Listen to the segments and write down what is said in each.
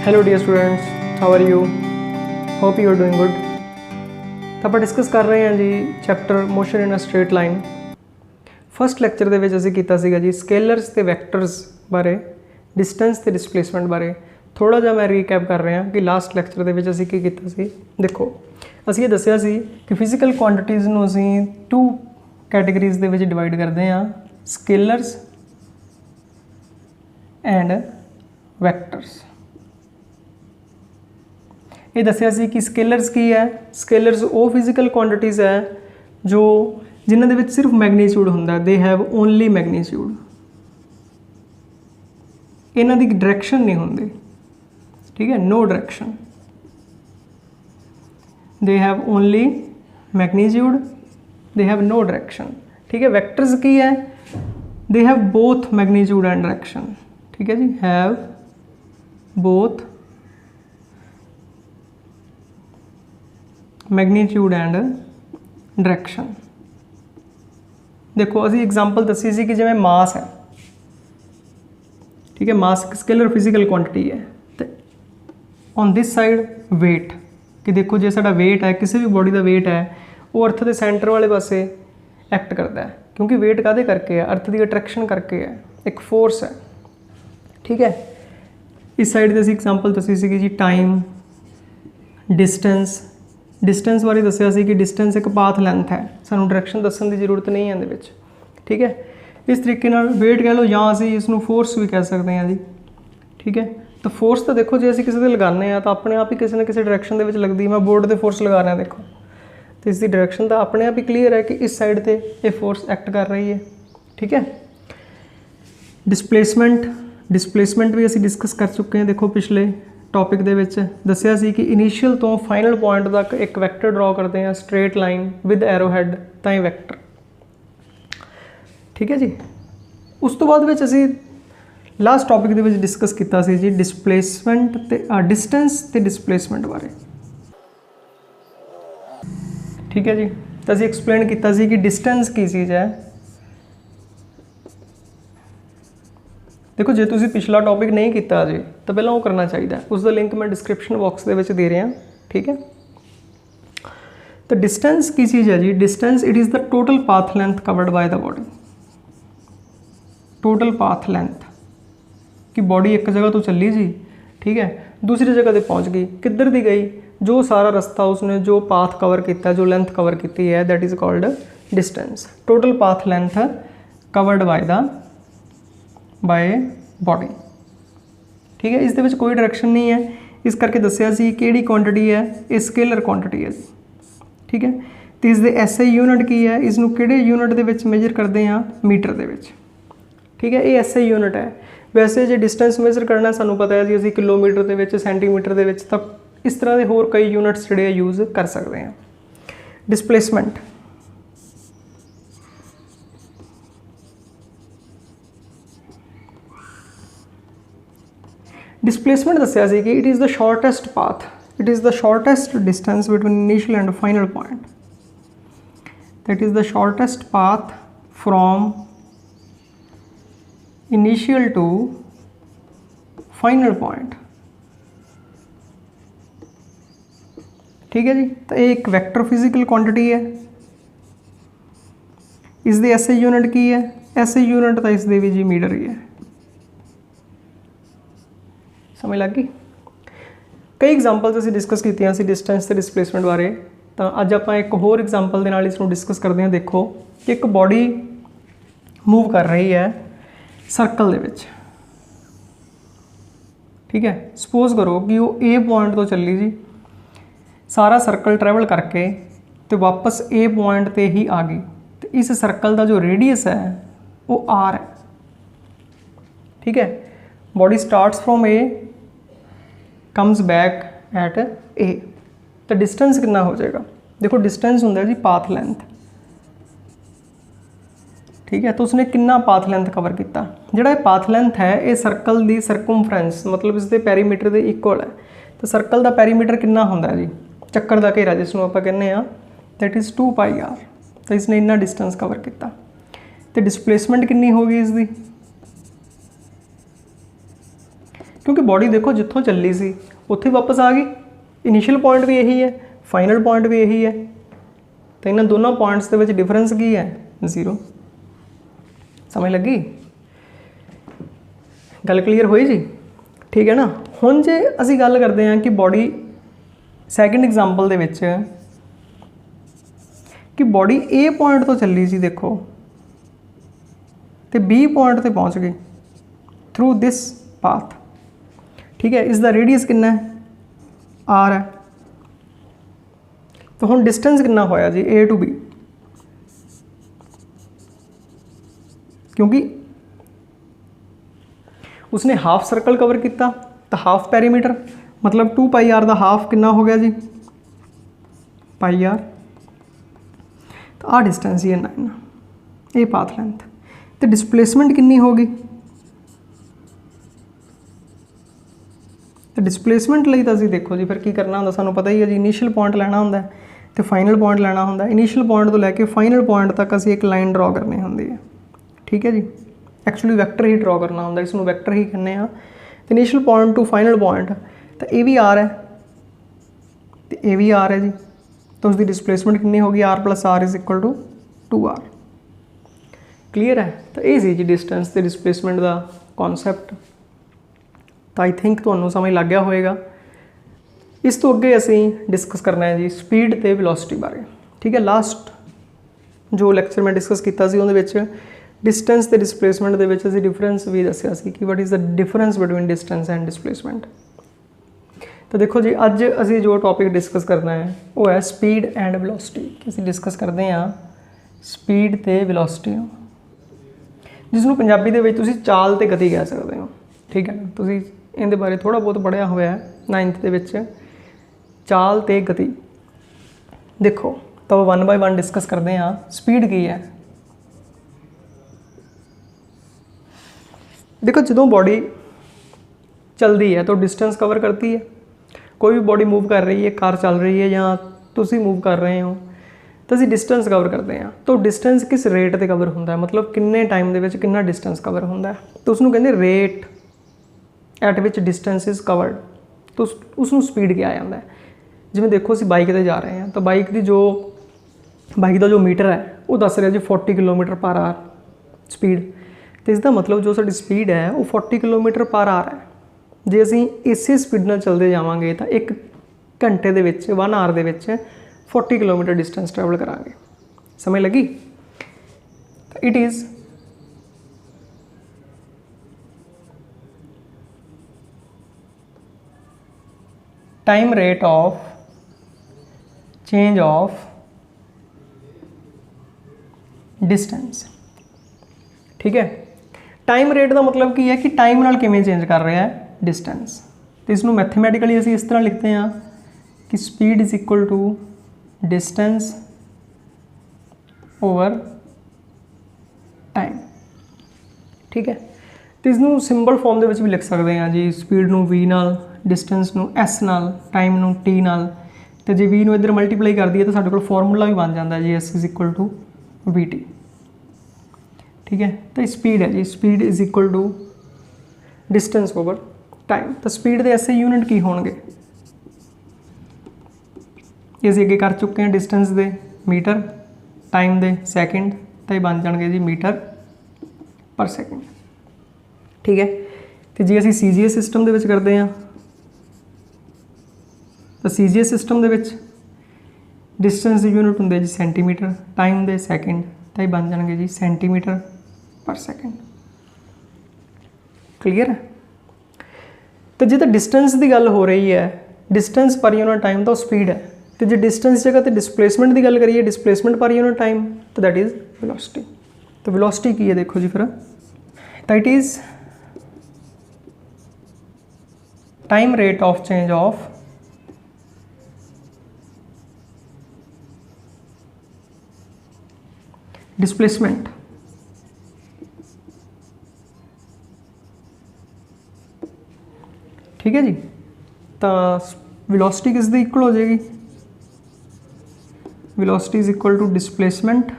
Hello dear students, how are you? Hope you are doing good. तो आप discuss कर रहे हैं जी chapter motion in a straight line. First lecture ਦੇ ਵਿੱਚ ਅਸੀਂ ਕੀਤਾ ਸੀਗਾ ਜੀ ਸਕੇਲਰਸ ਤੇ ਵੈਕਟਰਸ ਬਾਰੇ, ਡਿਸਟੈਂਸ ਤੇ ਡਿਸਪਲੇਸਮੈਂਟ ਬਾਰੇ। ਥੋੜਾ ਜਿਹਾ ਮੈਂ ਰੀਕੈਪ ਕਰ ਰਿਹਾ ਕਿ ਲਾਸਟ ਲੈਕਚਰ ਦੇ ਵਿੱਚ ਅਸੀਂ ਕੀ ਕੀਤਾ ਸੀ। ਦੇਖੋ, ਅਸੀਂ ਇਹ ਦੱਸਿਆ ਸੀ ਕਿ ਫਿਜ਼ੀਕਲ ਕੁਆਂਟੀਟੀਜ਼ ਨੂੰ ਅਸੀਂ 2 ਕੈਟਾਗਰੀਜ਼ ਦੇ ਵਿੱਚ ਡਿਵਾਈਡ ਕਰਦੇ ਹਾਂ, ਸਕੇਲਰਸ ਐਂਡ ਵੈਕਟਰਸ। ये दसिया सी कि स्केलर्स की है, स्केलर्स वो फिजिकल क्वांटिटीज़ है जो जिन्होंने विच सिर्फ मैगनीट्यूड होंदा, दे हैव ओनली मैगनीट्यूड, इन्हां दी डायरैक्शन नहीं होंदी, ठीक है, no direction, they have only magnitude, they have no direction, ठीक है। वैक्टर्स की है, they have both magnitude and direction, ठीक है जी, have both magnitude and direction. देखो असी एग्जाम्पल दसी सी कि जिवें मास है, ठीक है, मास एक स्केलर फिजिकल क्वांटिटी है, तो ऑन दिस साइड वेट, कि देखो जो साडा वेट है, किसी भी बॉडी का वेट है, वो अर्थ के सेंटर वाले पासे एक्ट करता है, क्योंकि वेट काहदे करके है, अर्थ की अट्रैक्शन करके है, एक फोर्स है, ठीक है। इस साइड से असी एग्जाम्पल दसी सी जी टाइम, डिस्टेंस, डिस्टेंस बारे दसिया सी कि डिस्टेंस एक पाथ लेंथ है, सानू डायरैक्शन दस्सण की जरूरत नहीं है इहदे विच, ठीक है। इस तरीके नाल वेट कह लो या असीं इसनूं फोर्स भी कह सकते हैं जी, ठीक है। तो फोर्स तो देखो जो असीं किसी ते लगाने आ तो अपने आप ही किसी न किसी डायरैक्शन दे विच लगदी है। मैं बोर्ड ते फोर्स लगा रहा, देखो तो इसकी डायरैक्शन तो अपने आप ही क्लीयर है कि इस साइड ते ये फोर्स एक्ट कर रही है, ठीक है। डिसप्लेसमेंट, डिसप्लेसमेंट भी असीं डिस्कस कर चुके हैं। देखो पिछले टॉपिक दे विच दसिया सी कि इनिशियल तो फाइनल पॉइंट तक एक वैक्टर ड्रॉ करते हैं, straight line with arrow had, तां ही वैक्टर, ठीक है जी। उस तो बाद विच असीं लास्ट टॉपिक दे विच डिस्कस किया सी जी डिसप्लेसमेंट ते डिस्टेंस ते डिसप्लेसमेंट बारे, ठीक है जी। तो असीं एक्सप्लेन किया सी कि डिस्टेंस की चीज़ है। देखो जो तुसीं पिछला टॉपिक नहीं किया अजे तो पहला वो करना चाहिए, उसका लिंक मैं डिस्क्रिप्शन बॉक्स के विच दे रहा, ठीक है। तो डिस्टेंस की चीज़ है जी, distance it is the total path length covered by the body, total path length कि बॉडी एक जगह तो चली जी, ठीक है, दूसरी जगह पर पहुँच गई, किधर दी गई, जो सारा रास्ता उसने जो पाथ कवर किया, जो लेंथ कवर की है, that is called distance, total path length covered by body, ठीक है। इस दे विच कोई डायरैक्शन नहीं है, इस करके दसिया सी किहड़ी क्वांटिटी है, ये स्केलर क्वांटिटी है, ठीक है। तो इसके SI यूनिट की है, इसनूं किहड़े यूनिट दे विच मेजर करते हैं, मीटर दे विच, ठीक है, ये SI यूनिट है। वैसे जो डिस्टेंस मेजर करना सानू पता है जी असीं किलोमीटर दे विच, सेंटीमीटर दे विच, तां इस तरह के होर कई यूनिट्स जिहड़े यूज़ कर सकते हैं। डिसप्लेसमेंट, डिसप्लेसमेंट दसिया सी कि it is the shortest path, it is the shortest distance between initial and final point, that is the shortest path from initial to final point, ठीक है जी। तो एक वेक्टर फिजिकल क्वांटिटी है, इसकी SI यूनिट की है, SI यूनिट तो इसके भी जी मीटर ही है, समझ लग गई। कई एग्जाम्पल्स असीं डिस्कस कीतियां सी डिस्टेंस ते डिसप्लेसमेंट बारे, तो अज आप एक होर एग्जाम्पल दे नाल इसनूं डिस्कस करते हैं। देखो एक बॉडी मूव कर रही है सर्कल दे विच, ठीक है, सपोज करो कि वो A पॉइंट तो चली जी, सारा सर्कल ट्रैवल करके तो वापस A पॉइंट ते ही आ गई, तो इस सर्कल का जो रेडियस है वो R है, ठीक है। Body starts from A, comes back eight A, तो डिस्टेंस कितना हो जाएगा, देखो डिस्टेंस होंदा जी पाथ लेंथ, ठीक है। तो उसने कितना पाथ लेंथ कवर किया, जिहड़ा पाथ लेंथ है ये सर्कल की सरकमफ्रेंस, मतलब इसके पैरीमीटर के इक्वल है। तो सर्कल का पैरीमीटर कितना होंदा है जी, चक्कर का घेरा जिसनों आपां कहने आ, दैट इज़ 2πr, तो इसने इन्ना डिस्टेंस कवर किया। तो डिसप्लेसमेंट कितनी होगी इसकी, क्योंकि बॉडी देखो जितों चली सी उत्थे वापस आ गई, इनिशियल पॉइंट भी यही है, फाइनल पॉइंट भी यही है, तो इन्होंने दोनों पॉइंट्स के डिफरेंस की है 0। समझ लगी? गल क्लीयर हुई जी? ठीक है ना। हुण जे असी गल करते हैं कि बॉडी सैकेंड एग्जाम्पल दे विच कि बॉडी ए पॉइंट तो चली सी देखो तो बी पॉइंट ते पहुँच गई थ्रू दिस पाथ, ठीक है। इसका रेडियस कितना है? आर है। तो हुण डिस्टेंस कितना होया जी ए टू बी, क्योंकि उसने हाफ सर्कल कवर किया तो हाफ पैरीमीटर, मतलब 2 पाई आर का हाफ कितना हो गया जी पाई आर। तो आ डिस्टेंस ही है 9, ये पाथ लेंथ। तो डिस्प्लेसमेंट कितनी होगी? तो डिस्प्लेसमेंट लिए तो असीं देखो जी फिर की करना होंदा, सानूं पता ही है जी, इनिशियल पॉइंट लेना होंदा है तो फाइनल पॉइंट लेना होंदा है। इनिशियल पॉइंट तो लैके फाइनल पॉइंट तक असीं एक लाइन ड्रॉ करनी होंदी है, ठीक है जी। एक्चुअली वैक्टर ही ड्रॉ करना होंदा, इसनूं वैक्टर ही कहने आ। तो initial point two final point, तो ये भी आर है तो ये भी आर है जी। तो उसकी डिस्प्लेसमेंट कितनी होगी? R plus R is equal to 2r। Clear है? तो ये सी जी डिस्टेंस ते डिस्प्लेसमेंट का कॉन्सैप्ट। तो आई थिंक तुहानूं समझ लग गया होएगा। इस तो अगे असीं डिस्कस करना है जी स्पीड ते वेलोसिटी बारे, ठीक है। लास्ट जो लैक्चर मैं डिस्कस किया सी उहदे विच डिस्टेंस ते डिस्प्लेसमेंट दे विच असीं डिफरेंस भी दस्सिया सी कि what is the difference between distance and displacement. तो देखो जी अज असीं जो टॉपिक डिस्कस करना है वो है स्पीड एंड वेलोसिटी। असीं डिस्कस करते हैं स्पीड ते वेलोसिटी, जिसनूं पंजाबी दे विच तुसीं चाल ते गति कह सकते हो, ठीक है। तुसीं इहदे बारे थोड़ा बहुत पढ़िया होया है 9th दे विच, चाल ते गति। देखो तो 1 बाय 1 डिस्कस करते हैं। स्पीड की है? देखो जो बॉडी चलती है तो डिस्टेंस कवर करती है। कोई भी बॉडी मूव कर रही है, कार चल रही है या तुसी मूव कर रहे हो तो असीं डिस्टेंस कवर करते हैं। तो डिस्टेंस किस रेट पर कवर होंदा है, मतलब किन्ने टाइम दे विच कितना डिस्टेंस कवर होंदा है, तो उसनूं कहंदे rate at which distance is covered. तो उसनूं स्पीड कहा जाता है। जिवें देखो असीं बाइक ते जा रहे हैं तो बाइक का जो मीटर है वो दस रहा जी 40 किलोमीटर पर आवर स्पीड। तो इसका मतलब जो साडी स्पीड है वो 40 किलोमीटर पर आवर है। जे असीं इसे स्पीड नाल चलते जावांगे तो 1 घंटे दे विच 1 आवर दे विच 40 किलोमीटर डिस्टेंस ट्रैवल करांगे। समझ लगी? It is time rate of change of distance, ठीक है। टाइम रेट का मतलब की है कि टाइम नाल किवें चेंज कर रहा है डिस्टेंस। तो इसनूं मैथमैटिकली असीं इस तरह लिखते हैं कि speed is equal to distance over time, ठीक है। तो इसनूं सिंबल फॉर्म दे विच भी लिख सकते हैं जी। स्पीड नूं v नाल, डिस्टेंस नूं s नाल, टाइम नूं t नाल। तो जे v नूं इधर मल्टीप्लाई कर दिए तो साडे कोल फॉर्मूला भी बन जाता है जी s is equal to vt, ठीक है। तो स्पीड है जी, speed is equal to distance over time. तो स्पीड के ऐसे यूनिट की होंगे ये असीं अगे कर चुके हैं। डिस्टेंस दे मीटर, टाइम दे सैकेंड, तो ये बन जाएंगे जी मीटर पर सैकेंड, ठीक है। तो जे असीं CGS सिस्टम दे विच करते हैं तो CGS सिस्टम दे विच डिस्टेंस की यूनिट होंगे जी सेंटीमीटर, टाइम दे सैकेंड, तो ये बन जाएंगे जी सेंटीमीटर पर सैकेंड। क्लीयर है? तो जो डिस्टेंस की गल हो रही है, डिस्टेंस पर यूनिट टाइम तो स्पीड है। तो जो डिस्टेंस जगह तो डिस्प्लेसमेंट की गल करिए, डिस्प्लेसमेंट पर यूनिट टाइम, तो दैट इज़ वेलोसिटी। तो वेलोसिटी की है देखो जी फिर, तो it is time rate of change of displacement, ठीक है जी। तो वेलोसिटी किस दी इक्वल हो जाएगी? Velocity is equal to displacement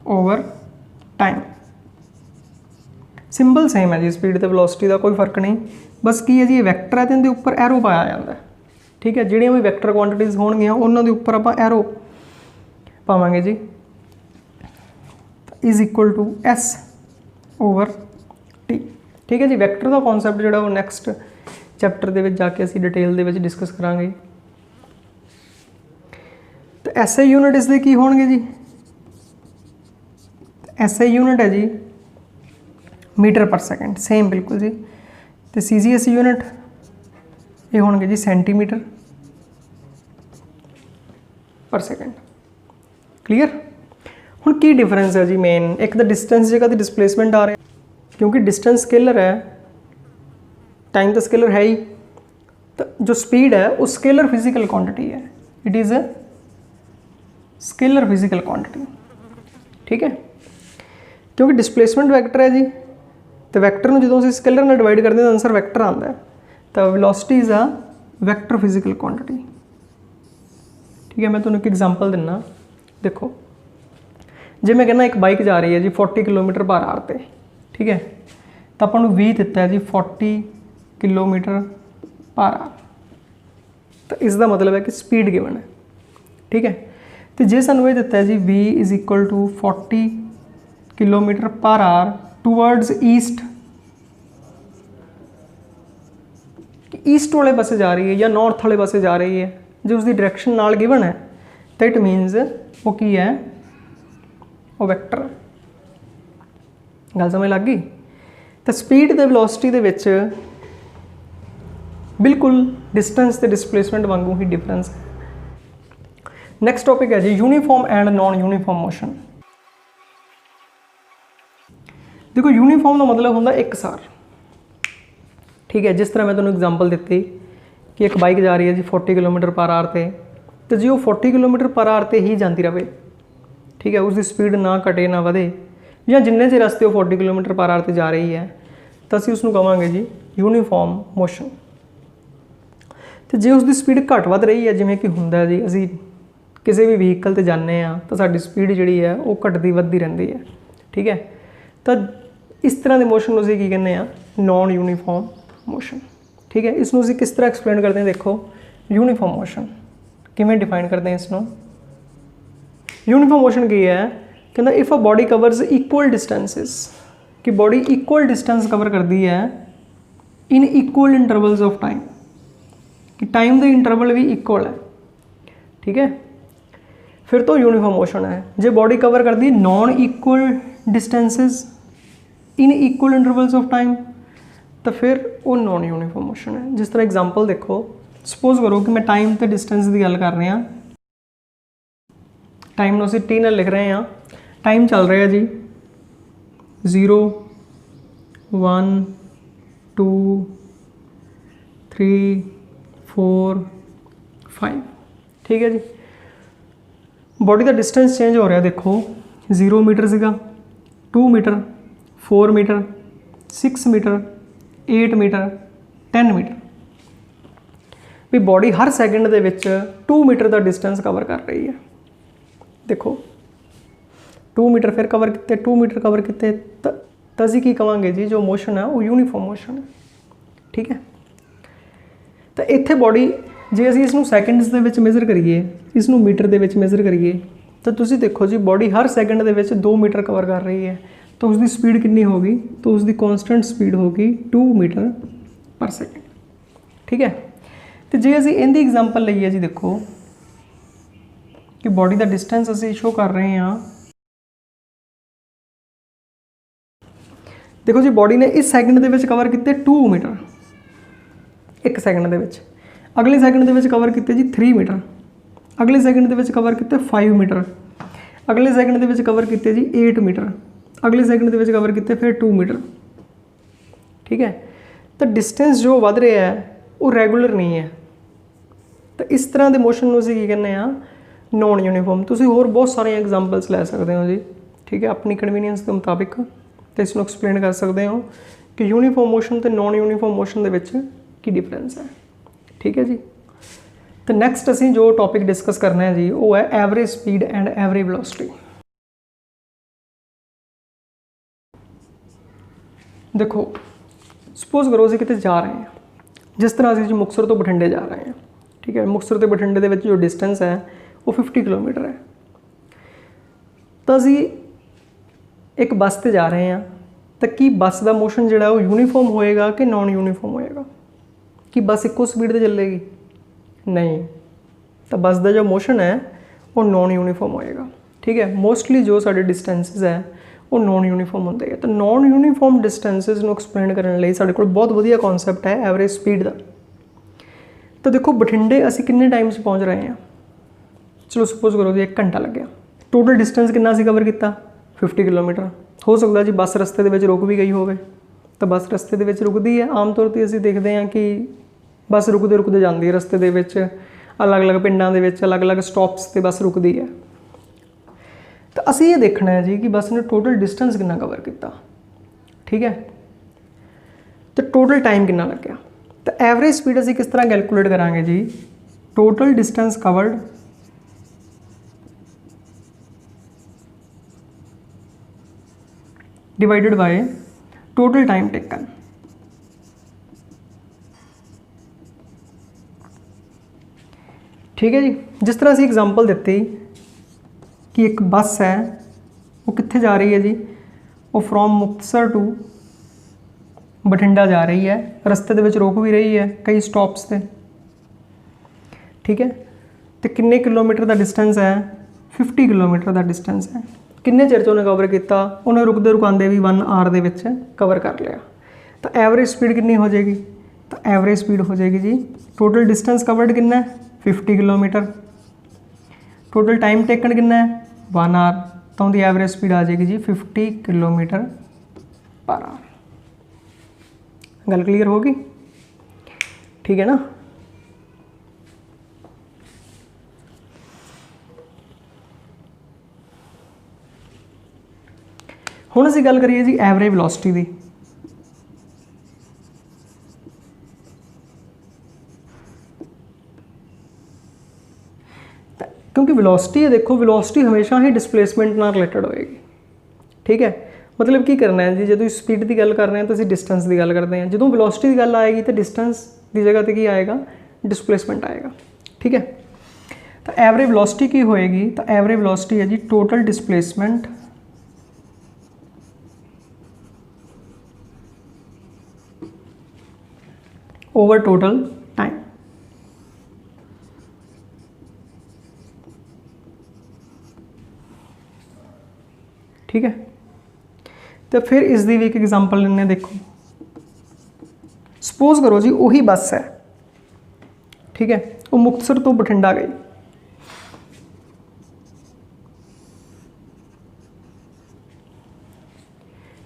over time, symbol same है जी, स्पीड ते वेलोसिटी का कोई फर्क नहीं, बस की है जी वैक्टर है तो इहदे उपर एरो पाया जाता है। ठीक है, जिहड़ियां भी वैक्टर क्वांटिटीज़ होणगियां उन्हां दे उपर आपां एरो पावांगे जी, is equal to S over T. ठीक है जी, वैक्टर का कॉन्सैप्ट जिहड़ा वो नैक्सट चैप्टर दे विच जाके असीं डिटेल दे विच डिस्कस करांगे। तो एसआई यूनिट इसके की होणगे जी, एसआई यूनिट है जी मीटर पर सैकेंड, सेम बिल्कुल जी। तो सीजीएस यूनिट ये होणगे जी सेंटीमीटर पर सैकेंड। क्लीयर। हुण की डिफरेंस है जी मेन, एक तो डिस्टेंस जगह तो डिसप्लेसमेंट आ रहा है, क्योंकि डिस्टेंस स्केलर है, टाइम तो स्केलर है ही, तो जो स्पीड है वो स्केलर फिजिकल क्वांटिटी है, it is a scalar physical quantity. ठीक है, क्योंकि डिसप्लेसमेंट वैक्टर है जी, तो वैक्टर में जो स्केलर में डिवाइड करते हैं आंसर वैक्टर आता है, तो velocity is a vector physical quantity. ठीक है, मैं तुम्हें एक एग्जांपल दिना, देखो जे मैं कहना एक बाइक जा रही है जी 40 किलोमीटर पर आवर पे, ठीक है, तो अपन 20 दिता है जी 40 किलोमीटर पर आवर, तो इसका मतलब है कि स्पीड गिवन है। ठीक है, तो जे सानू ये दिता है जी v is equal to 40 kilometre per hour towards east, east वाले पासे जा रही है या नॉर्थ वाले पासे जा रही है, जो उसकी डायरेक्शन नाल गिवन है, तो इट मीनस वो की है, वो वैक्टर। गल समझ लग गई। तो स्पीड ते वेलोसिटी दे विच बिल्कुल डिस्टेंस ते डिसप्लेसमेंट वांगू ही डिफरेंस है। नैक्सट टॉपिक है जी uniform and non uniform motion. देखो यूनीफॉर्म का मतलब होंदा एक सार। ठीक है, जिस तरह मैं तुहानूं एग्जांपल दी कि एक बाइक जा रही है जी 40 किलोमीटर पर आवर से, तो जी वो 40 किलोमीटर पर आवर से ही जाती रहे, ठीक है, उसकी स्पीड ना घटे ना वधे, या जिन्ने चਿਰ रस्ते 40 किलोमीटर पर आवर से जा रही है, तो असीं उसनूं कहांगे जी यूनीफॉर्म मोशन। तो जे उसकी स्पीड घट वध रही है, जिवें कि हुंदा जी असीं किसी भी व्हीकल ते जाने आ, तो साडी स्पीड जिहड़ी है वो घटदी वधदी रहिंदी है। ठीक है, तो इस तरह के मोशन असीं की कहने आ, नॉन यूनीफॉर्म मोशन। ठीक है, इसनूं असीं किस तरह एक्सप्लेन करते हैं, देखो यूनीफॉर्म मोशन किवें डिफाइन करते हैं इसनूं। यूनीफॉर्म मोशन की है, कहता if a body covers equal distances, कि बॉडी इक्वल डिस्टेंस कवर करती है in equal intervals of time, कि टाइम का इंटरवल भी इक्वल है। ठीक है, फिर तो यूनीफॉर्म मोशन है। जो बॉडी कवर करती है non equal distances in equal intervals of time, तो फिर वो नॉन यूनीफॉर्म मोशन है। जिस तरह एग्जांपल देखो, सपोज करो कि मैं टाइम तो डिस्टेंस की गल कर रहे हैं, टाइम में असीं टी नाल लिख रहे हैं, टाइम चल रहा है जी 0 1 2 3 4 5। ठीक है जी, बॉडी का डिस्टेंस चेंज हो रहा है, देखो 0 मीटर सीगा, 2 metre, 4 metre, 6 metre, 8 metre, 10 metre, भी बॉडी हर सैकेंड दे विच 2 मीटर का डिस्टेंस कवर कर रही है। देखो 2 मीटर फिर कवर किए, 2 मीटर कवर किए, तो असीं की कहांगे जी जो मोशन है वो यूनीफॉर्म मोशन है। ठीक है, तो इत्थे बॉडी जे असीं इसनूं सैकेंड्स दे विच मेजर करिए, इसनूं मीटर दे विच मेजर करिए, तो तुसीं देखो जी बॉडी हर सैकेंड दे विच 2 मीटर कवर कर रही है, तो उसकी स्पीड कितनी होगी, तो उसकी कॉन्सटेंट स्पीड होगी 2 मीटर पर सैकेंड। ठीक है, तो जे असीं इहदी एग्जांपल लईए जी, देखो कि बॉडी का डिस्टेंस असीं शो कर रहे हैं, देखो जी बॉडी ने इस सैकेंड दे विच कवर किए 2 मीटर एक सैकेंड दे विच, अगले सैकेंड दे विच कवर किए जी 3 मीटर, अगले सैकेंड दे विच कवर किए 5 मीटर, अगले सैकेंड दे विच कवर किए जी 8 मीटर, अगले सैकेंड दे विच कवर किए फिर 2 मीटर। ठीक है, तो डिस्टेंस जो वध रहा है वो रैगूलर नहीं है, तो इस तरह के मोशन को असीं की कहने आ, नॉन यूनीफॉर्म। तुसीं होर बहुत सारे एग्जांपल्स लै सकते हो जी। ठीक है, अपनी कन्वीनियंस के मुताबिक तो इसको एक्सप्लेन कर सकते हो कि यूनीफॉर्म मोशन तो नॉन यूनीफॉर्म मोशन के विच की डिफरेंस है। ठीक है जी, तो नैक्सट असीं जो टॉपिक डिस्कस करना है जी वो है average speed and average velocity. देखो ਸਪੋਜ਼ ਕਰੋ ਅਸੀਂ ਕਿਤੇ ਜਾ ਰਹੇ ਹਾਂ, ਜਿਸ ਤਰ੍ਹਾਂ ਅਸੀਂ ਜੀ ਮੁਕਤਸਰ ਤੋਂ ਬਠਿੰਡੇ ਜਾ ਰਹੇ ਹਾਂ, ਠੀਕ ਹੈ। ਮੁਕਤਸਰ ਤੇ ਬਠਿੰਡੇ ਦੇ ਵਿੱਚ ਜੋ ਡਿਸਟੈਂਸ ਹੈ ਉਹ 50 ਕਿਲੋਮੀਟਰ ਹੈ। ਤਾਂ ਅਸੀਂ ਇੱਕ ਬੱਸ ਤੇ ਜਾ ਰਹੇ ਹਾਂ, ਤਾਂ ਕੀ ਬੱਸ ਦਾ ਮੋਸ਼ਨ ਜਿਹੜਾ ਉਹ ਯੂਨੀਫਾਰਮ ਹੋਏਗਾ ਕਿ ਨॉन ਯੂਨੀਫਾਰਮ ਹੋਏਗਾ? ਕਿ ਬੱਸ ਇੱਕੋ ਸਪੀਡ ਤੇ ਚੱਲੇਗੀ? ਨਹੀਂ, ਤਾਂ ਬੱਸ ਦਾ ਜੋ ਮੋਸ਼ਨ ਹੈ ਉਹ ਨॉन ਯੂਨੀਫਾਰਮ ਹੋਏਗਾ, ਠੀਕ ਹੈ। ਮੋਸਟਲੀ ਜੋ ਸਾਡੇ ਡਿਸਟੈਂਸਿਸ ਹੈ ਉਹ ਨॉन ਯੂਨੀਫਾਰਮ ਹੁੰਦੇ ਹੈ। ਤਾਂ ਨॉन ਯੂਨੀਫਾਰਮ ਡਿਸਟੈਂਸਿਸ ਨੂੰ ਐਕਸਪਲੇਨ ਕਰਨ ਲਈ ਸਾਡੇ ਕੋਲ ਬਹੁਤ ਵਧੀਆ ਕਨਸੈਪਟ ਹੈ ਐਵਰੇਜ ਸਪੀਡ ਦਾ। ਤਾਂ ਦੇਖੋ ਬਠਿੰਡੇ ਅਸੀਂ ਕਿੰਨੇ ਟਾਈਮ 'ਚ ਪਹੁੰਚ ਰਹੇ ਹਾਂ? ਚਲੋ ਸਪੋਜ਼ ਕਰੋ ਜੀ 1 ਘੰਟਾ ਲੱਗਿਆ। ਟੋਟਲ ਡਿਸਟੈਂਸ ਕਿੰਨਾ ਸੀ ਕਵਰ ਕੀਤਾ? 50 ਕਿਲੋਮੀਟਰ। ਹੋ ਸਕਦਾ ਜੀ ਬੱਸ ਰਸਤੇ ਦੇ ਵਿੱਚ ਰੁਕ ਵੀ ਗਈ ਹੋਵੇ, ਤਾਂ ਬੱਸ ਰਸਤੇ ਦੇ ਵਿੱਚ ਰੁਕਦੀ ਹੈ। ਆਮ ਤੌਰ 'ਤੇ ਅਸੀਂ ਦੇਖਦੇ ਹਾਂ ਕਿ ਬੱਸ ਰੁਕਦੇ ਰੁਕਦੇ ਜਾਂਦੀ ਹੈ ਰਸਤੇ ਦੇ ਵਿੱਚ, ਅਲੱਗ-ਅਲੱਗ ਪਿੰਡਾਂ ਦੇ ਵਿੱਚ ਅਲੱਗ-ਅਲੱਗ ਸਟਾਪਸ 'ਤੇ ਬੱਸ ਰੁਕਦੀ ਹੈ। ਤਾਂ ਅਸੀਂ ਇਹ ਦੇਖਣਾ ਹੈ ਜੀ ਕਿ ਬੱਸ ਨੇ ਟੋਟਲ ਡਿਸਟੈਂਸ ਕਿੰਨਾ ਕਵਰ ਕੀਤਾ, ਠੀਕ ਹੈ, ਤੇ ਟੋਟਲ ਟਾਈਮ ਕਿੰਨਾ ਲੱਗਿਆ। ਤਾਂ ਐਵਰੇਜ ਸਪੀਡ ਅਸੀਂ ਕਿਸ ਤਰ੍ਹਾਂ ਕੈਲਕੂਲੇਟ ਕਰਾਂਗੇ ਜੀ? Total distance covered divided by total time taken। ठीक है जी। जिस तरह से एग्जांपल ਦਿੱਤੀ कि एक बस है वो कित्थे जा रही है जी, वो फ्रॉम मुक्तसर टू बठिंडा जा रही है, रस्ते ਦੇ ਵਿੱਚ ਰੁਕ ਵੀ ਰਹੀ ਹੈ ਕਈ ਸਟਾਪਸ ਤੇ, ठीक है। ਤੇ ਕਿੰਨੇ ਕਿਲੋਮੀਟਰ ਦਾ ਡਿਸਟੈਂਸ ਹੈ? 50 ਕਿਲੋਮੀਟਰ ਦਾ ਡਿਸਟੈਂਸ ਹੈ। ਕਿੰਨੇ ਚਿਰ 'ਚ ਉਹਨੇ ਕਵਰ ਕੀਤਾ? ਉਹਨੇ ਰੁਕਦੇ ਰੁਕਾਉਂਦੇ ਵੀ 1 ਆਰ ਦੇ ਵਿੱਚ ਕਵਰ ਕਰ ਲਿਆ। ਤਾਂ ਐਵਰੇਜ ਸਪੀਡ ਕਿੰਨੀ ਹੋ ਜਾਏਗੀ? ਤਾਂ ਐਵਰੇਜ ਸਪੀਡ ਹੋ ਜਾਏਗੀ ਜੀ, ਟੋਟਲ ਡਿਸਟੈਂਸ ਕਵਰਡ ਕਿੰਨਾ ਹੈ? 50 ਕਿਲੋਮੀਟਰ। ਟੋਟਲ ਟਾਈਮ ਟੇਕਨ ਕਿੰਨਾ ਹੈ? 1 ਆਰ। ਤਾਂ ਉਹਦੀ ਐਵਰੇਜ ਸਪੀਡ ਆ ਜਾਏਗੀ ਜੀ 50 ਕਿਲੋਮੀਟਰ ਪਰ ਆਰ। ਗੱਲ ਕਲੀਅਰ ਹੋ ਗਈ? ਠੀਕ ਹੈ ਨਾ। ਹੁਣ ਅਸੀਂ ਗੱਲ ਕਰੀਏ ਜੀ ਐਵਰੇਜ ਵੈਲੋਸਿਟੀ ਦੀ। ਕਿਉਂਕਿ ਵੈਲੋਸਿਟੀ ਹੈ, ਦੇਖੋ ਵੈਲੋਸਿਟੀ ਹਮੇਸ਼ਾ ਹੀ ਡਿਸਪਲੇਸਮੈਂਟ ਨਾਲ ਰਿਲੇਟਡ ਹੋਏਗੀ, ਠੀਕ ਹੈ। ਮਤਲਬ ਕੀ ਕਰਨਾ ਹੈ ਜੀ, ਜਦੋਂ ਸਪੀਡ ਦੀ ਗੱਲ ਕਰ ਰਹੇ ਹਾਂ ਤਾਂ ਅਸੀਂ ਡਿਸਟੈਂਸ ਦੀ ਗੱਲ ਕਰਦੇ ਹਾਂ। ਜਦੋਂ ਵੈਲੋਸਿਟੀ ਦੀ ਗੱਲ ਆਏਗੀ ਤਾਂ ਡਿਸਟੈਂਸ ਦੀ ਜਗ੍ਹਾ 'ਤੇ ਕੀ ਆਏਗਾ? ਡਿਸਪਲੇਸਮੈਂਟ ਆਏਗਾ, ਠੀਕ ਹੈ। ਤਾਂ ਐਵਰੇਜ ਵੈਲੋਸਿਟੀ ਕੀ ਹੋਏਗੀ? ਤਾਂ ਐਵਰੇਜ ਵੈਲੋਸਿਟੀ ਹੈ ਜੀ total displacement over total time, ठीक है। तो फिर इसकी भी एक एग्जांपल लेने, देखो सपोज करो जी वही बस है, ठीक है, वो मुक्तसर तो बठिंडा गई,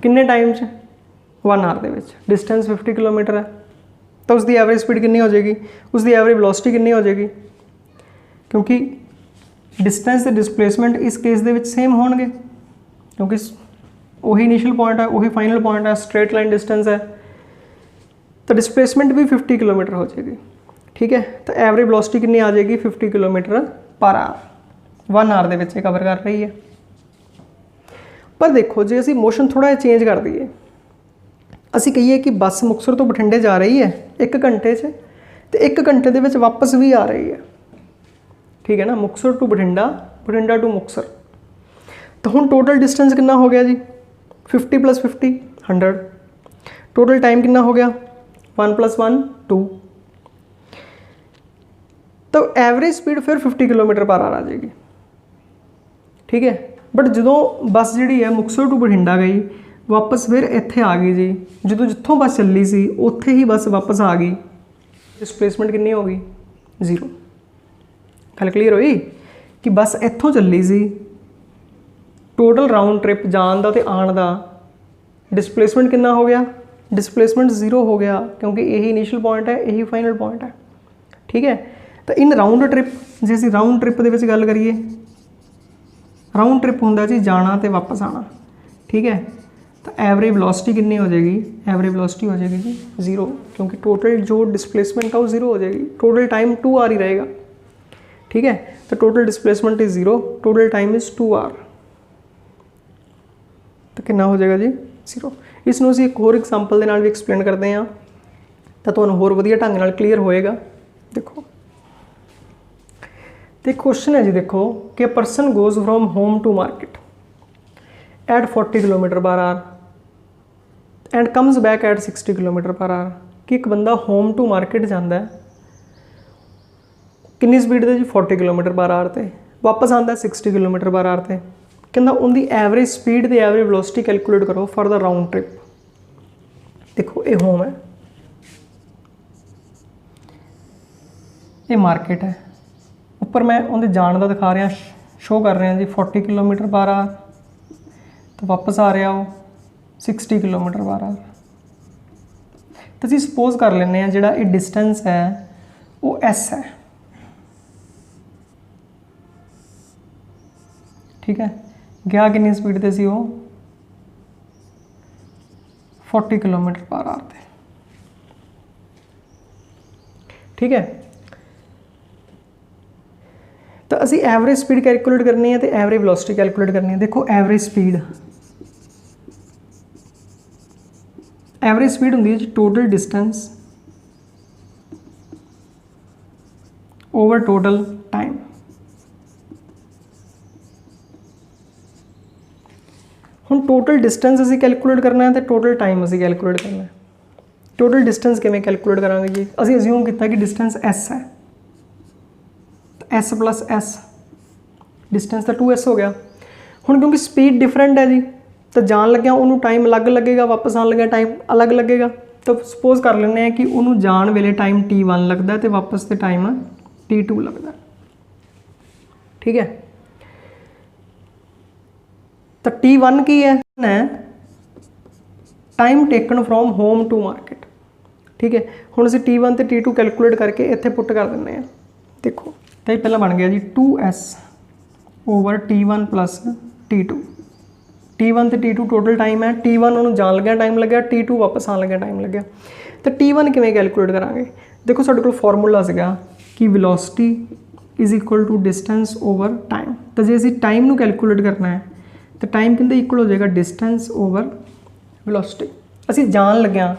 किन्ने टाइम च? 1 आवर दे विच। डिस्टेंस 50 किलोमीटर है, तो उसकी एवरेज स्पीड कितनी हो जाएगी? उसकी एवरेज वेलोसिटी कितनी हो जाएगी? क्योंकि डिस्टेंस ते डिस्प्लेसमेंट इस केस दे विच सेम होणगे, क्योंकि वही इनिशियल पॉइंट है, वही फाइनल पॉइंट है, स्ट्रेट लाइन डिस्टेंस है, तो डिस्प्लेसमेंट भी 50 किलोमीटर हो जाएगी, ठीक है। तो एवरेज वेलोसिटी कितनी आ जाएगी? 50 किलोमीटर पर आवर। 1 आवर दे विच कवर कर रही है। पर देखो जे असीं मोशन थोड़ा जिहा चेंज कर दईए, ਅਸੀਂ ਕਹੀਏ ਕਿ ਬੱਸ ਮੁਕਤਸਰ ਤੋਂ ਬਠਿੰਡੇ ਜਾ ਰਹੀ ਹੈ 1 ਘੰਟੇ 'ਚ, ਤੇ 1 ਘੰਟੇ ਦੇ ਵਿੱਚ ਵਾਪਸ ਵੀ ਆ ਰਹੀ ਹੈ, ਠੀਕ ਹੈ ਨਾ। Muktsar to Bathinda, Bathinda to Muktsar. ਤਾਂ ਹੁਣ ਟੋਟਲ ਡਿਸਟੈਂਸ ਕਿੰਨਾ ਹੋ ਗਿਆ ਜੀ? 50 + 50 100। ਟੋਟਲ ਟਾਈਮ ਕਿੰਨਾ ਹੋ ਗਿਆ? 1 + 1 2। ਤਾਂ ਐਵਰੇਜ ਸਪੀਡ ਫਿਰ 50 ਕਿਲੋਮੀਟਰ ਪਰ ਆਰ ਆ ਜਾਏਗੀ, ਠੀਕ ਹੈ। ਬਟ ਜਦੋਂ ਬੱਸ ਜਿਹੜੀ ਹੈ ਮੁਕਤਸਰ ਟੂ ਬਠਿੰਡਾ ਗਈ, वापस फिर इत्थे आ गई जी, जो जितों बस चली सी उत्थे ही बस वापस आ गई, डिस्प्लेसमेंट कितनी हो गई? 0। गल क्लीयर हुई कि बस इत्थों चली सी, टोटल राउंड ट्रिप जान दा ते आण दा डिस्प्लेसमेंट कितना हो गया? डिस्प्लेसमेंट 0 हो गया, क्योंकि यही इनिशियल पॉइंट है, यही फाइनल पॉइंट है, ठीक है। तो इन राउंड ट्रिप जे असीं राउंड ट्रिप दे विच गल करिए, राउंड ट्रिप हुंदा जी जाना ते वापस आना, ठीक है। तो एवरेज वेलोसिटी कितनी हो जाएगी? एवरेज वेलोसिटी हो जाएगी जी 0, क्योंकि टोटल जो डिस्प्लेसमेंट है वो 0 हो जाएगी। टोटल टाइम 2 आवर ही रहेगा, ठीक है। तो total displacement is 0, total time is 2 hour, तो कितना हो जाएगा जी? 0। इसनूं ਅਸੀਂ एक होर एग्जाम्पल ਦੇ ਨਾਲ भी एक्सप्लेन करते हैं तो ਤੁਹਾਨੂੰ होर ਵਧੀਆ ढंग ਨਾਲ क्लीयर होएगा। देखो तो क्वेश्चन है जी, देखो कि a person goes from home to market at 40 kilometre per hour and comes back at 60 kilometre per hour. कि एक बंदा होम टू मार्केट जाता है कितनी स्पीड से जी 40 किलोमीटर पर आवर से, वापस आता है 60 किलोमीटर पर आवर से। कहता उनकी एवरेज स्पीड ते एवरेज वेलोसिटी कैलकुलेट करो फॉर द राउंड ट्रिप। देखो ये होम है, ये मार्केट है, ऊपर मैं उनके जान का दिखा रहा, शो कर रहा जी 40 किलोमीटर पर आवर, तो वापस आ रहा वो 60 किलोमीटर पर आवर। तो असीं सपोज कर लें जिहड़ा ये डिस्टेंस है वो एस है, ठीक है। गया कितनी स्पीड से सी वो 40 किलोमीटर पर आवर थे, ठीक है। तो असी एवरेज स्पीड कैलकुलेट करनी है तो एवरेज वेलोसिटी कैलकुलेट करनी है। देखो एवरेज स्पीड होंगी जी total distance over total time. हुण टोटल डिस्टेंस असी कैलकुलेट करना है तो टोटल टाइम असी कैलकुलेट करना है। टोटल डिस्टेंस किवें कैलकुलेट करांगे जी, असी अज्यूम किया कि डिस्टेंस एस है, एस प्लस एस डिस्टेंस तो 2s हो गया। हुण क्योंकि स्पीड डिफरेंट है जी, तो जान लग्या उन्होंने टाइम अलग लगेगा, वापस आने लगे टाइम अलग लगेगा। तो सपोज कर लें कि उन्होंने जान वेले टाइम t1 लगता है तो वापस से टाइम t2 लगता है, ठीक है। तो t1 की है time taken from home to market, ठीक है। हुण असीं t1 तो t2 कैलकुलेट करके इत्थे पुट कर दिंदे हैं। देखो तो ये पहला बन गया जी 2s over t1 plus t2। t1 तो t2 टोटल टाइम है, t1 उन्होंने जान लग्या टाइम लग्या, t2 वापस आने लग्या टाइम लग्या। तो t1 किवें कैलकुलेट करांगे, देखो साडे कोल फॉर्मूला सीगा कि velocity is equal to distance over time. तो जे असीं टाइम नूं कैलकुलेट करना है तो टाइम किंदे इक्वल हो जाएगा डिस्टेंस ओवर वेलोसिटी। असीं जान लग्या,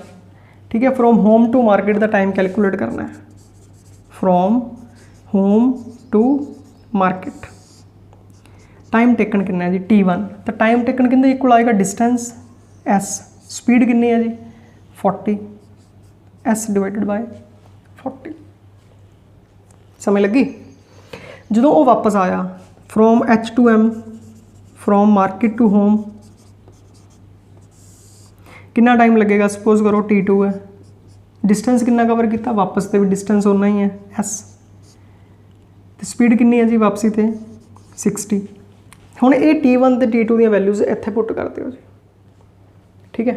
ठीक है, फ्रॉम होम टू मार्केट का टाइम कैलकुलेट करना है, from home to market time taken कितना है जी t1। तो टाइम टेकन किंदे इक्वल आएगा डिस्टेंस s, स्पीड कितनी है जी 40, s डिवाइडेड बाय 40। समझ लगी। जो वो वापस आया from h to m, from market to home, कितना टाइम लगेगा, सपोज करो t2 है, डिस्टेंस कितना कवर किया, वापस से भी डिस्टेंस उतना ही है s। तो स्पीड कितनी है जी वापसी ते 60। हुण ये t1 तो t2 दी वैल्यूज़ इत्थे पुट कर दिओ जी, ठीक है।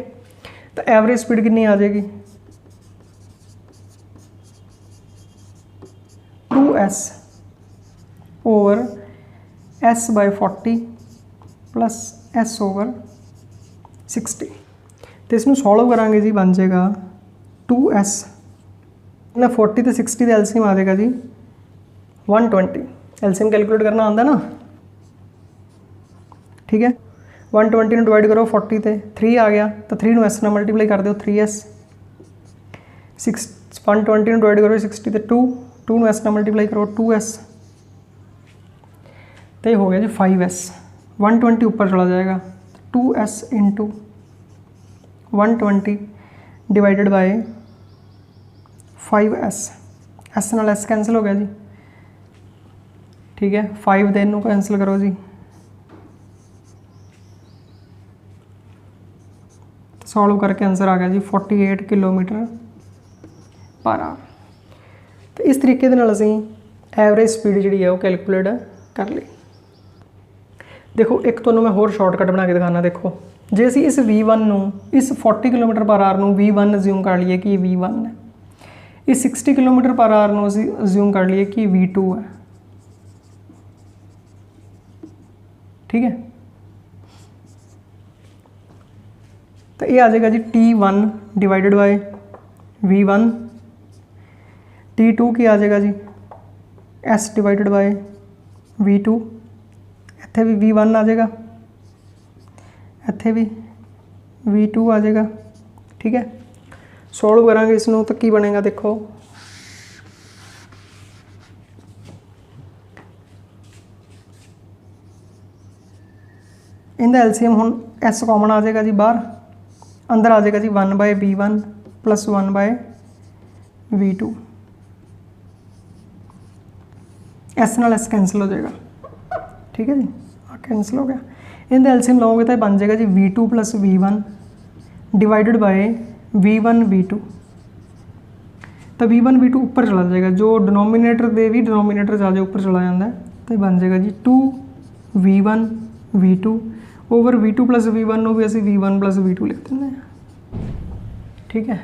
तो एवरेज स्पीड कितनी आ जाएगी 2s over s by 40 plus s over 60। तो इसमें सॉल्व करांगे जी बन जाएगा 2s ना 40 तो 60 का एलसीएम आ जाएगा जी 120। एलसीएम कैलकुलेट करना आंदा ना, ठीक है। 120 में डिवाइड करो 40 ते 3 आ गया, तो 3 नूं s नाल मल्टीप्लाई कर दो 3s। 120 में डिवाइड करो 60 ते 2 नूं s नाल मल्टीप्लाई करो 2s, तो ये हो गया जी 5s। 120 ऊपर चला जाएगा, 2s into 120 divided by 5s, s नाल s कैंसिल हो गया जी, ठीक है। 5 देन नूं कैंसिल करो जी, सॉल्व करके आंसर आ गया जी 48 किलोमीटर पर आवर। तो इस तरीके दे नाल असीं एवरेज स्पीड जिहड़ी है वो कैलकुलेट कर ली। देखो एक तुहानूं मैं होर शॉर्टकट बना के दिखाना। देखो जे असीं इस V1 नूं, इस 40 किलोमीटर पर आवर नूं V1 अज्यूम कर लीए कि V1 है, इस 60 किलोमीटर पर आवर नूं असीं अज्यूम कर लीए कि V2 है, ठीक है। तो ये आ जाएगा जी t1 divided by V1, t2 की आ जाएगा जी s डिवाइडेड बाय V2, इत्थे भी V1 आ जाएगा, इत्थे भी v2 आ जाएगा। ठीक है, सॉल्व करांगे इसनों तो की बनेगा, देखो इनका एलसीएम हुण एस कॉमन आ जाएगा जी, बाहर अंदर आ जाएगा जी 1/v1 प्लस 1/v2, एस नाल एस कैंसल हो जाएगा। ठीक है जी, कैंसिल हो गया। इनका एलसीएम लाओगे तो बन जाएगा जी v2 plus v1 divided by v1 v2, तो v1 v2 ऊपर चला जाएगा, जो डिनोमीनेटर दे भी डिनोमीनेटर जा जाए ऊपर चला जाता है, तो बन जाएगा जी 2v1 v2 over v2 plus v1 भी असी v1 प्लस v2 लिख दें। ठीक है,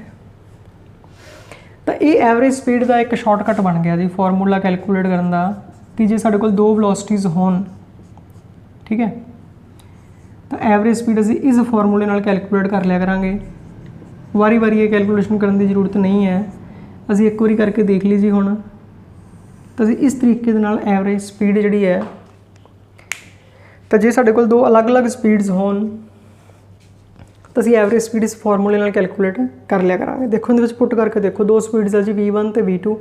तो ये एवरेज स्पीड का एक शॉर्टकट बन गया जी फॉर्मूला कैलकुलेट करने का, कि जे साडे कोल दो वेलोसिटीज़ होन, ठीक है, तो एवरेज स्पीड असी इस फॉर्मूले नाल कैलकुलेट कर लिया करांगे। वारी वारी ये कैलकुलेशन करने की जरूरत नहीं है, असी एक बारी करके देख ली जी। हुण तो असी इस तरीके दे नाल एवरेज स्पीड जिहड़ी है, तो जे साडे कोल दो अलग अलग स्पीड्स होन तो असी एवरेज स्पीड इस फॉर्मूले नाल कैलकुलेट कर लिया करांगे। देखो इहदे विच पुट करके देखो, दो स्पीड्स है जी v1 तो v2,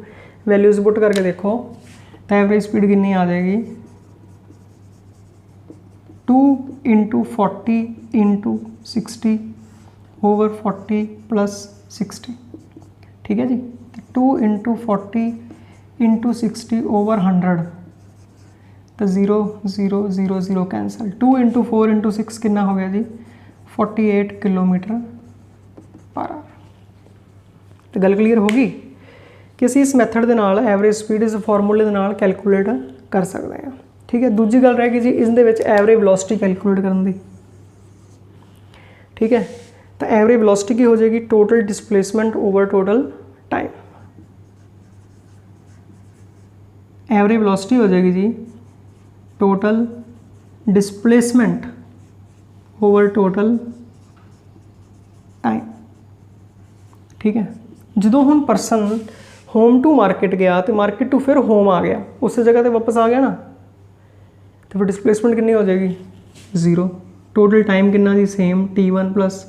वैल्यूज़ पुट करके देखो तो एवरेज स्पीड कितनी आ जाएगी, 2 × 40 × 60 ओवर 40 प्लस 60। ठीक है जी, 2 × 40 × 60 ओवर 100, तो 0 0 0 0 कैंसल। 2 × 4 × 6 कितना हो गया जी, 48 किलोमीटर पर आवर। तो गल क्लीयर होगी कि असी इस मैथड के नाल एवरेज स्पीड इस फॉर्मूले के नाल कैलकुलेट कर सकते हैं। ठीक है, दूजी गल रह गई जी इस दे विच एवरेज वेलोसिटी कैलकुलेट करने की। ठीक है, तो एवरेज वेलोसिटी की हो जाएगी, total displacement over total time. Average velocity हो जाएगी जी total displacement over total time. ठीक है, जो हुण परसन होम टू मार्केट गया तो मार्केट टू फिर होम आ गया, उस जगह पर वापस आ गया ना, तो फिर डिस्प्लेसमेंट कितनी हो जाएगी, 0। टोटल टाइम कितना जी, same t1 plus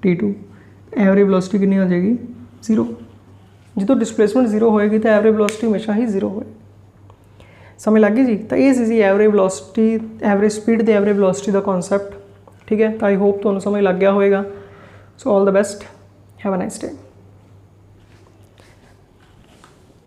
t2। Average velocity कितनी हो जाएगी, 0। जो डिस्प्लेसमेंट 0 होएगी तो एवरेज वेलोसिटी हमेशा ही 0 होएगी। समझ लग गई जी। तो ये सी एवरेज वेलोसिटी, एवरेज स्पीड ते एवरेज वेलोसिटी का कॉन्सैप्ट। ठीक है, तो आई होप तुहानूं समझ लग गया होएगा। So all the best, have a nice day.